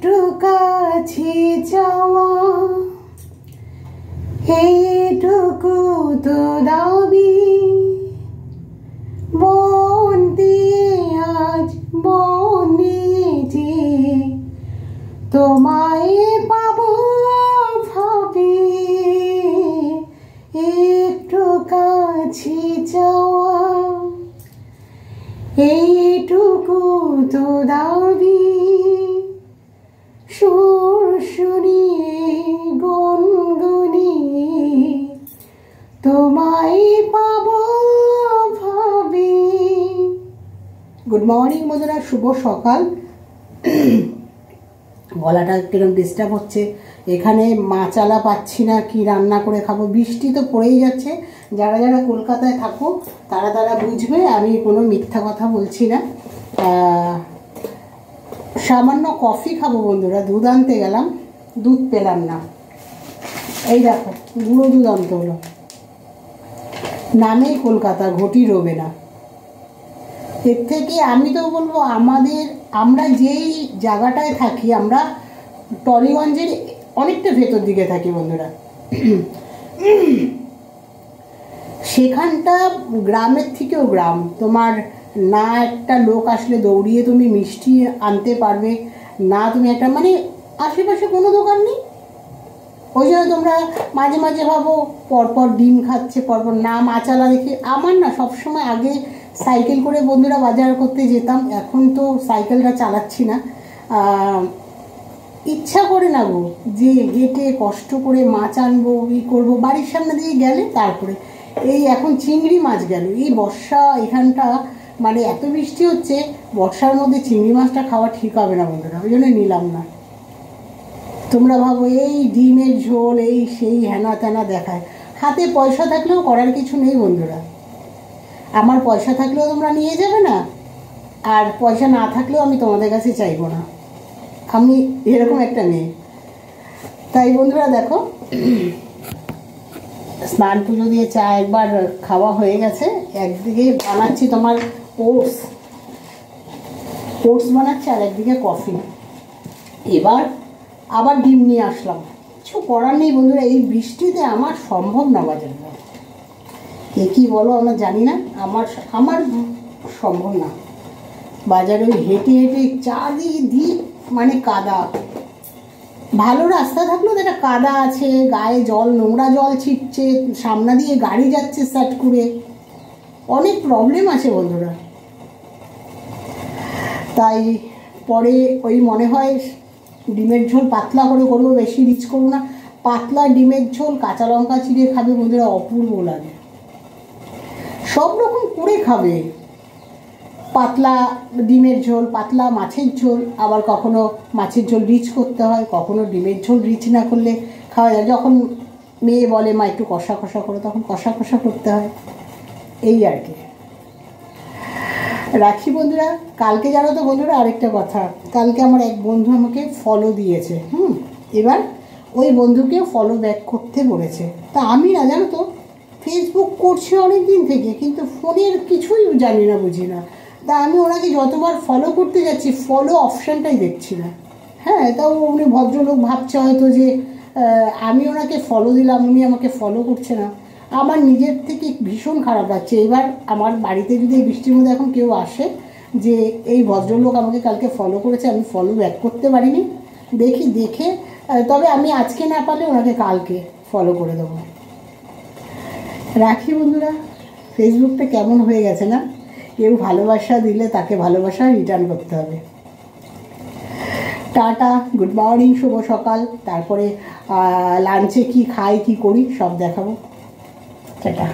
একটু কাছে যাওয়া এইটুকু তো দাবি, মন দিয়ে আজ বনেছি তোমায় পাবো ভাবি, একটু কাছে যাওয়া এইটুকু তো দাবি, সুর শুনিয়ে গুনগুনিয়ে তোমায় পাবো ভাবি। গুড মর্নিং বন্ধুরা, শুভ সকাল। গলাটা কিরকম ডিস্টার্ব হচ্ছে, এখানে মাচালা পাচ্ছি না, কি রান্না করে খাবো। বৃষ্টি তো পড়েই যাচ্ছে, যারা যারা কলকাতায় থাকো তারা তারা বুঝবে, আমি কোনো মিথ্যা কথা বলছি না। সামান্য কফি খাবো বন্ধুরা, দুধ আনতে গেলাম, দুধ পেলাম না। এই দেখো গুঁড়ো দুধ আনতে হলো, নামেই কলকাতা, ঘটি রোবে না। এর থেকে আমি তো বলবো আমরা যেই জায়গাটায় থাকি, আমরা টলিগঞ্জের অনেকটা ভেতর দিকে থাকি বন্ধুরা। সেখানটা গ্রামের থেকেও গ্রাম, তোমার না একটা লোক আসলে দৌড়িয়ে তুমি মিষ্টি আনতে পারবে না, তুমি একটা মানে আশেপাশে কোনো দোকান নেই। ওই জন্য তোমরা মাঝে মাঝে ভাবো পরপর ডিম খাচ্ছে, পরপর না মাচালা দেখে। আমার না সবসময় আগে সাইকেল করে বন্ধুরা বাজার করতে যেতাম, এখন তো সাইকেলটা চালাচ্ছি না, ইচ্ছা করে না গো যে হেঁটে কষ্ট করে মাছ আনবো, করবো। বাড়ির সামনে দিয়ে গেলে তারপরে এই এখন চিংড়ি মাছ গেল, এই বর্ষা এখানটা মানে এত বৃষ্টি হচ্ছে, বর্ষার মধ্যে চিংড়ি মাছটা খাওয়া ঠিক হবে না বন্ধুরা, ওই জন্য নিলাম না। তোমরা ভাবো এই ডিমের ঝোল এই সেই হেনা তেনা দেখায়, হাতে পয়সা থাকলেও করার কিছু নেই বন্ধুরা। আমার পয়সা থাকলেও তোমরা নিয়ে যাবে না, আর পয়সা না থাকলেও আমি তোমাদের কাছে চাইবো না, আমি এরকম একটা মেয়ে। তাই বন্ধুরা দেখো, স্নান পুজো দিয়ে চা একবার খাওয়া হয়ে গেছে, একদিকে বানাচ্ছি তোমার ওটস বানাচ্ছি, আর একদিকে কফি। এবার আবার ডিম নিয়ে আসলাম, কিছু করার নেই বন্ধুরা, এই বৃষ্টিতে আমার সম্ভব না বাজার না। কে কী বলো আমরা জানি না, আমার সম্ভব না বাজারে হেঁটে হেঁটে চারিদিক মানে কাদা। ভালো রাস্তা থাকলেও তো একটা কাদা আছে, গায়ে জল, নোংরা জল ছিটছে, সামনে দিয়ে গাড়ি যাচ্ছে স্টার্ট করে, অনেক প্রবলেম আছে বন্ধুরা। তাই পরে ওই মনে হয় ডিমের ঝোল পাতলা করে করবো, বেশি রিচ করবো না, পাতলা ডিমের ঝোল কাঁচা লঙ্কা চিড়ে খাবে বন্ধুরা, অপূর্ব লাগে। সব রকম করে খাবে, পাতলা ডিমের ঝোল, পাতলা মাছের ঝোল, আবার কখনো মাছের ঝোল রিচ করতে হয়, কখনো ডিমের ঝোল রিচ না করলে খাওয়া যায়। যখন মেয়ে বলে মা একটু কষা কষা করো, তখন কষা কষা করতে হয়, এই আর কি। রাখি বন্ধুরা, কালকে জানো তো বন্ধুরা আরেকটা কথা, কালকে আমার এক বন্ধু আমাকে ফলো দিয়েছে, এবার ওই বন্ধুকে ফলো ব্যাক করতে বলেছে। তা আমি না জানো তো ফেসবুক করছি অনেক দিন থেকে, কিন্তু ফোনের কিছুই জানি না, বুঝি না। তা আমি ওনাকে যতবার ফলো করতে যাচ্ছি, ফলো অপশানটাই দেখছি না। হ্যাঁ, তাও উনি ভদ্রলোক ভাবছে হয়তো যে আমি ওনাকে ফলো দিলাম, উনি আমাকে ফলো করছে না। আমার নিজের থেকে ভীষণ খারাপ লাগছে। এবার আমার বাড়িতে যদি এই বৃষ্টির মধ্যে এখন কেউ আসে যে এই ভদ্রলোক আমাকে কালকে ফলো করেছে, আমি ফলো ব্যাক করতে পারিনি, দেখে তবে আমি আজকে না পারলে ওনাকে কালকে ফলো করে দেবো। রাখি বন্ধুরা, ফেসবুকটা কেমন হয়ে গেছে না, কেউ ভালোবাসা দিলে তাকে ভালোবাসা রিটার্ন করতে হবে। টাটা, গুড মর্নিং, শুভ সকাল। তারপরে লাঞ্চে কি খাই কি করি সব দেখাবো। টাটা।